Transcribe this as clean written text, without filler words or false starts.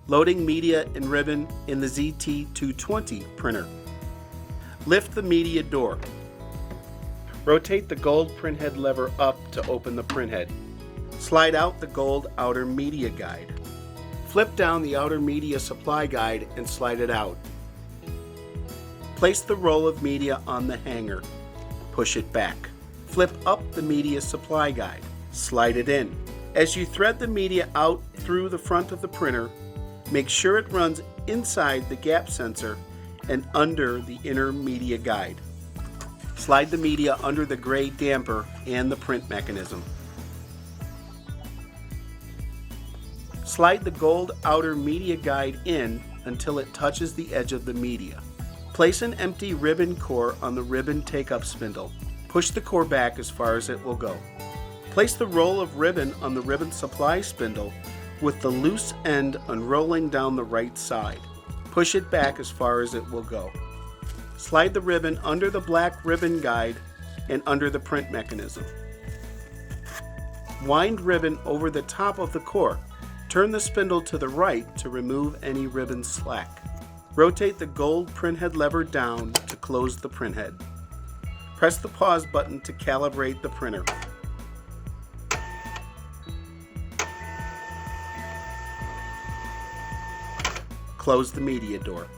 Loading media and ribbon in the ZT200 printer. Lift the media door. Rotate the gold printhead lever up to open the printhead. Slide out the gold outer media guide. Flip down the outer media supply guide and slide it out. Place the roll of media on the hanger. Push it back. Flip up the media supply guide. Slide it in. As you thread the media out through the front of the printer, make sure it runs inside the gap sensor and under the inner media guide. Slide the media under the gray damper and the print mechanism. Slide the gold outer media guide in until it touches the edge of the media. Place an empty ribbon core on the ribbon take-up spindle. Push the core back as far as it will go. Place the roll of ribbon on the ribbon supply spindle with the loose end unrolling down the right side. Push it back as far as it will go. Slide the ribbon under the black ribbon guide and under the print mechanism. Wind ribbon over the top of the core. Turn the spindle to the right to remove any ribbon slack. Rotate the gold printhead lever down to close the printhead. Press the pause button to calibrate the printer. Close the media door.